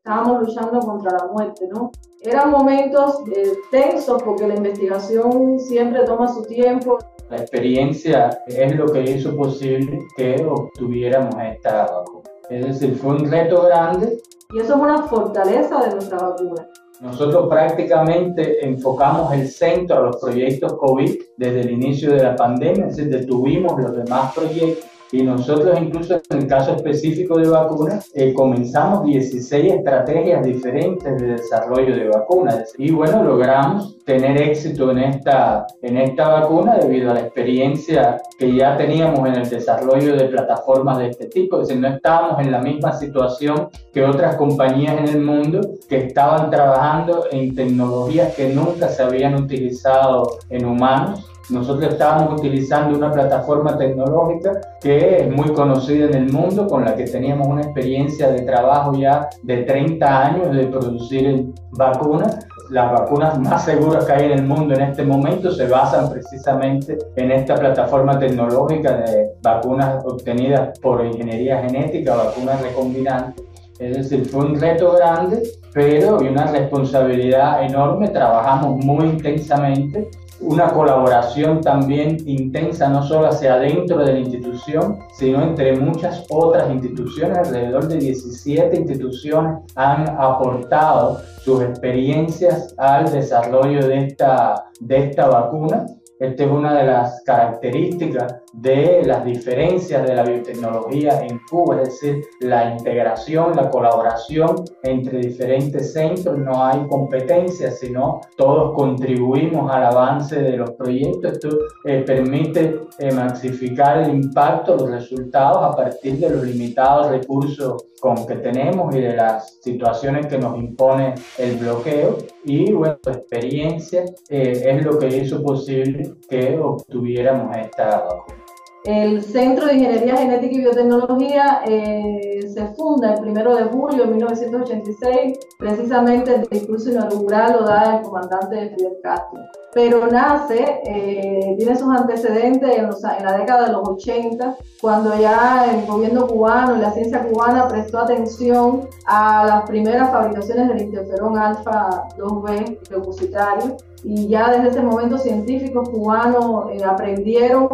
estábamos luchando contra la muerte, ¿no? Eran momentos tensos porque la investigación siempre toma su tiempo. La experiencia es lo que hizo posible que obtuviéramos esta vacuna. Es decir, fue un reto grande. Y eso es una fortaleza de nuestra vacuna. Nosotros prácticamente enfocamos el centro a los proyectos COVID desde el inicio de la pandemia, es decir, detuvimos los demás proyectos y nosotros incluso en el caso específico de vacunas comenzamos 16 estrategias diferentes de desarrollo de vacunas y bueno, logramos tener éxito en esta vacuna debido a la experiencia que ya teníamos en el desarrollo de plataformas de este tipo, es decir, no estábamos en la misma situación que otras compañías en el mundo que estaban trabajando en tecnologías que nunca se habían utilizado en humanos. Nosotros estábamos utilizando una plataforma tecnológica que es muy conocida en el mundo, con la que teníamos una experiencia de trabajo ya de 30 años de producir vacunas. Las vacunas más seguras que hay en el mundo en este momento se basan precisamente en esta plataforma tecnológica de vacunas obtenidas por ingeniería genética, vacunas recombinantes. Es decir, fue un reto grande, pero y una responsabilidad enorme. Trabajamos muy intensamente. Una colaboración también intensa, no solo hacia adentro de la institución, sino entre muchas otras instituciones. Alrededor de 17 instituciones han aportado sus experiencias al desarrollo de esta vacuna. Esta es una de las características de las diferencias de la biotecnología en Cuba, es decir, la integración, la colaboración entre diferentes centros. No hay competencia, sino todos contribuimos al avance de los proyectos. Esto permite maxificar el impacto, los resultados a partir de los limitados recursos con que tenemos y de las situaciones que nos impone el bloqueo. Y bueno, la experiencia es lo que hizo posible que obtuviéramos esta vacuna. El Centro de Ingeniería Genética y Biotecnología se funda el 1 de julio de 1986, precisamente el discurso inaugural lo da el comandante Fidel Castro. Pero nace, tiene sus antecedentes en la década de los 80, cuando ya el gobierno cubano y la ciencia cubana prestó atención a las primeras fabricaciones del interferón alfa 2B leucocitario. Y ya desde ese momento científicos cubanos aprendieron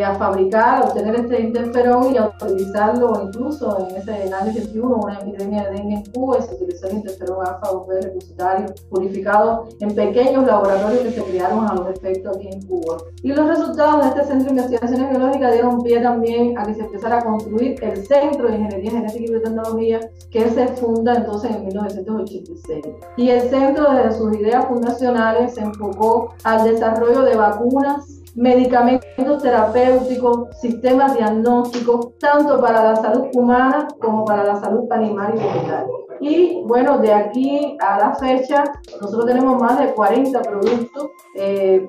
a fabricar, a obtener este interferón y a utilizarlo incluso en el año 81, una epidemia de dengue en Cuba, y se utilizó el interferón alfa 2B leucocitario purificado en pequeños laboratorios que se crearon a los efectos aquí en Cuba. Y los resultados de este Centro de Investigaciones Biológicas dieron pie también a que se empezara a construir el Centro de Ingeniería Genética y Biotecnología, que se funda entonces en 1986. Y el centro, desde sus ideas fundacionales, se enfocó al desarrollo de vacunas, medicamentos terapéuticos, sistemas diagnósticos, tanto para la salud humana como para la salud animal y vegetal. Y bueno, de aquí a la fecha, nosotros tenemos más de 40 productos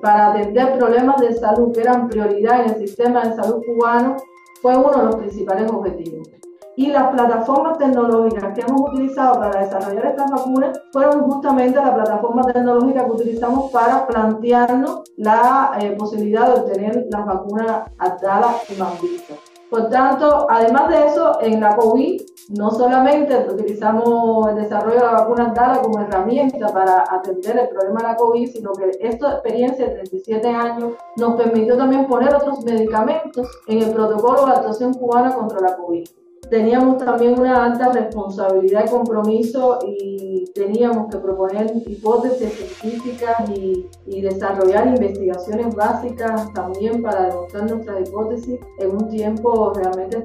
para atender problemas de salud que eran prioridad en el sistema de salud cubano. Fue uno de los principales objetivos. Y las plataformas tecnológicas que hemos utilizado para desarrollar estas vacunas fueron justamente la plataforma tecnológica que utilizamos para plantearnos la posibilidad de obtener las vacunas Abdala y Mambisa. Por tanto, además de eso, en la COVID no solamente utilizamos el desarrollo de la vacuna Abdala como herramienta para atender el problema de la COVID, sino que esta experiencia de 37 años nos permitió también poner otros medicamentos en el protocolo de actuación cubana contra la COVID. Teníamos también una alta responsabilidad y compromiso y teníamos que proponer hipótesis científicas y desarrollar investigaciones básicas también para demostrar nuestras hipótesis en un tiempo realmente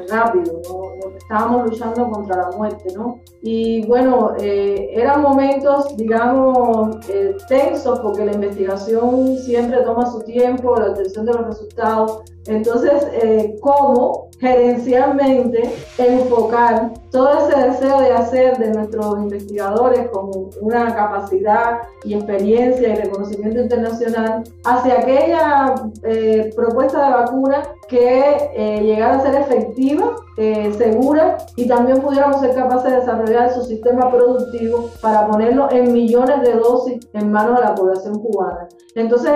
rápido, ¿no? Estábamos luchando contra la muerte, ¿no? Y bueno, eran momentos, digamos, tensos porque la investigación siempre toma su tiempo, la obtención de los resultados. Entonces, ¿cómo gerencialmente enfocar todo ese deseo de hacer de nuestros investigadores con una capacidad y experiencia y reconocimiento internacional hacia aquella propuesta de vacuna que llegara a ser efectiva, segura, y también pudiéramos ser capaces de desarrollar su sistema productivo para ponerlo en millones de dosis en manos de la población cubana? Entonces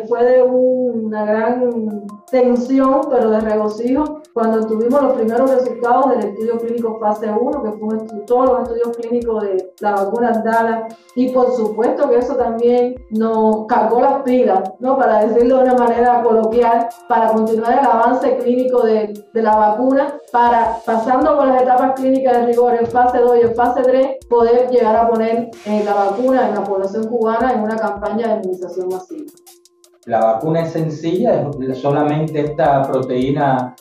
fue de una gran tensión, pero de regocijo, cuando tuvimos los primeros resultados del estudio clínico fase 1, que fue todos los estudios clínicos de la vacuna Abdala, y por supuesto que eso también nos cargó las pilas, ¿no? Para decirlo de una manera coloquial, para continuar el avance clínico de la vacuna, para, pasando por las etapas clínicas de rigor en fase 2 y en fase 3, poder llegar a poner la vacuna en la población cubana en una campaña de inmunización masiva. La vacuna es sencilla, es solamente esta proteína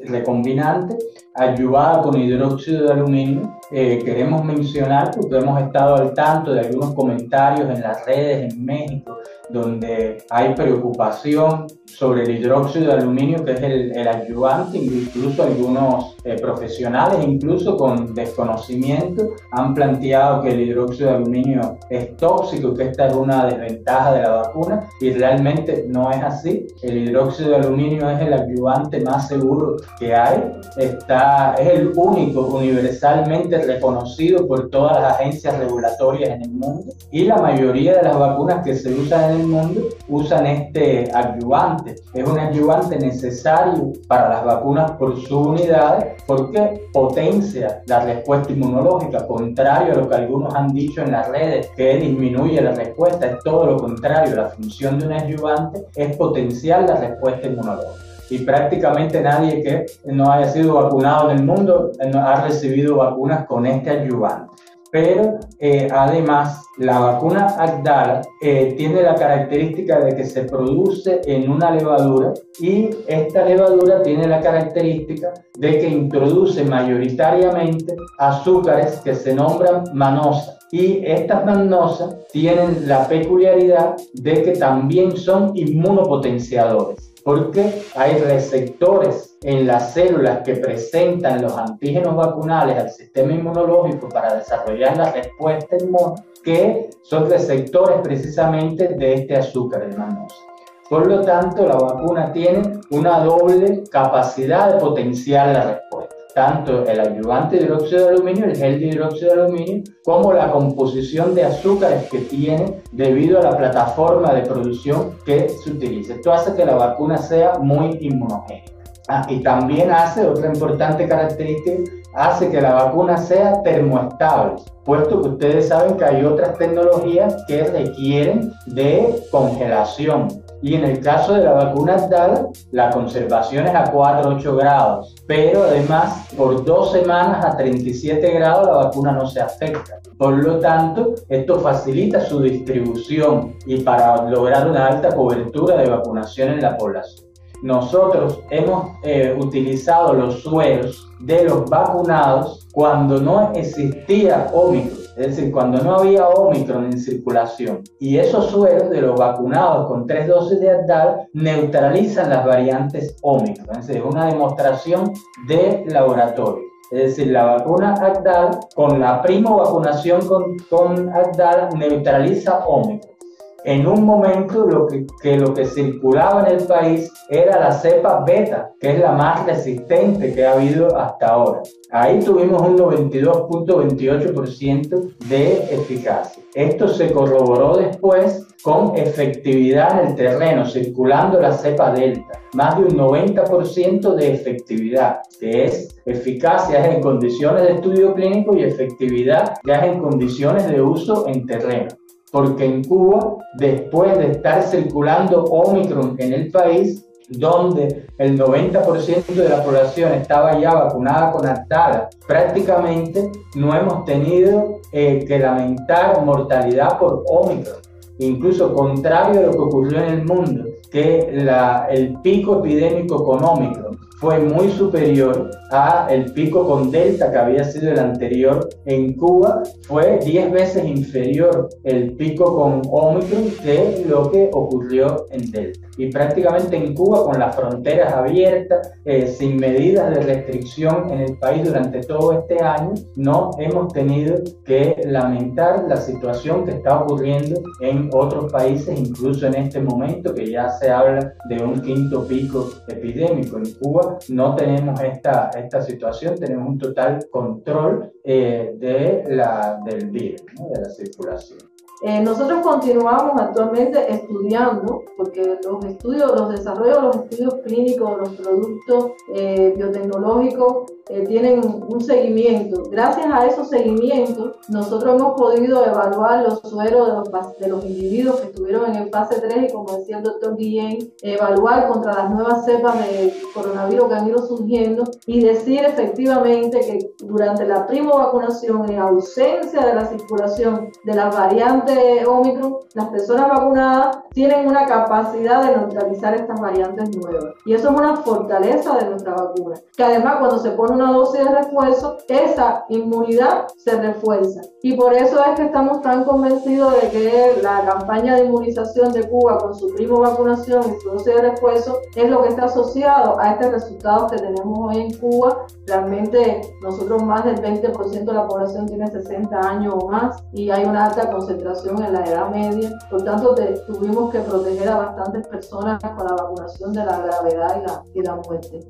recombinante ayudada con hidróxido de aluminio. Queremos mencionar, porque hemos estado al tanto de algunos comentarios en las redes en México, donde hay preocupación sobre el hidróxido de aluminio, que es el ayudante. Incluso algunos profesionales, incluso con desconocimiento, han planteado que el hidróxido de aluminio es tóxico, que esta es una desventaja de la vacuna, y realmente no es así. El hidróxido de aluminio es el ayudante más seguro que hay. Es el único universalmente reconocido por todas las agencias regulatorias en el mundo, y la mayoría de las vacunas que se usan en el mundo usan este ayudante. Es un ayudante necesario para las vacunas por su unidad, porque potencia la respuesta inmunológica, contrario a lo que algunos han dicho en las redes, que disminuye la respuesta. Es todo lo contrario. La función de un ayudante es potenciar la respuesta inmunológica. Y prácticamente nadie que no haya sido vacunado en el mundo ha recibido vacunas con este ayudante. Pero además, la vacuna Abdala tiene la característica de que se produce en una levadura, y esta levadura tiene la característica de que introduce mayoritariamente azúcares que se nombran manosa. Y estas mannosas tienen la peculiaridad de que también son inmunopotenciadores, porque hay receptores en las células que presentan los antígenos vacunales al sistema inmunológico para desarrollar la respuesta inmune, que son receptores precisamente de este azúcar de manosa. Por lo tanto, la vacuna tiene una doble capacidad de potenciar la respuesta. Tanto el ayudante de hidróxido de aluminio, el gel de hidróxido de aluminio, como la composición de azúcares que tiene debido a la plataforma de producción que se utiliza. Esto hace que la vacuna sea muy inmunogénica. Y también hace, otra importante característica, hace que la vacuna sea termoestable, puesto que ustedes saben que hay otras tecnologías que requieren de congelación. Y en el caso de la vacuna Abdala, la conservación es a 4-8 grados, pero además por 2 semanas a 37 grados la vacuna no se afecta. Por lo tanto, esto facilita su distribución y para lograr una alta cobertura de vacunación en la población. Nosotros hemos utilizado los sueros de los vacunados cuando no existía Omicron, es decir, cuando no había Omicron en circulación. Y esos sueros de los vacunados con 3 dosis de Abdala neutralizan las variantes Omicron. Es decir, es una demostración de laboratorio. Es decir, la vacuna Abdala, con la primo vacunación con Abdala, neutraliza Omicron. En un momento lo que circulaba en el país era la cepa beta, que es la más resistente que ha habido hasta ahora. Ahí tuvimos un 92.28% de eficacia. Esto se corroboró después con efectividad en el terreno, circulando la cepa delta. Más de un 90% de efectividad, que es eficacia en condiciones de estudio clínico y efectividad ya en condiciones de uso en terreno. Porque en Cuba, después de estar circulando Omicron en el país, donde el 90% de la población estaba ya vacunada con Abdala, prácticamente no hemos tenido que lamentar mortalidad por Omicron. Incluso contrario a lo que ocurrió en el mundo, que el pico epidémico con Omicron fue muy superior al pico con Delta, que había sido el anterior. En Cuba fue 10 veces inferior el pico con Omicron que lo que ocurrió en Delta. Y prácticamente en Cuba, con las fronteras abiertas, sin medidas de restricción en el país durante todo este año, no hemos tenido que lamentar la situación que está ocurriendo en otros países, incluso en este momento que ya se habla de un 5º pico epidémico. En Cuba no tenemos esta situación, tenemos un total control del virus, ¿no? De la circulación. Nosotros continuamos actualmente estudiando, porque los desarrollos de los estudios clínicos de los productos biotecnológicos tienen un seguimiento. Gracias a esos seguimientos, nosotros hemos podido evaluar los sueros de los individuos que estuvieron en el fase 3 y, como decía el doctor Guillén, evaluar contra las nuevas cepas de coronavirus que han ido surgiendo y decir efectivamente que durante la primovacunación, en ausencia de la circulación de las variantes Omicron, las personas vacunadas tienen una capacidad de neutralizar estas variantes nuevas. Y eso es una fortaleza de nuestra vacuna, que además cuando se pone una dosis de refuerzo, esa inmunidad se refuerza. Y por eso es que estamos tan convencidos de que la campaña de inmunización de Cuba con su primovacunación y su dosis de refuerzo es lo que está asociado a estos resultados que tenemos hoy en Cuba. Realmente nosotros más del 20% de la población tiene 60 años o más y hay una alta concentración en la edad media. Por tanto, tuvimos que proteger a bastantes personas con la vacunación de la gravedad y la muerte.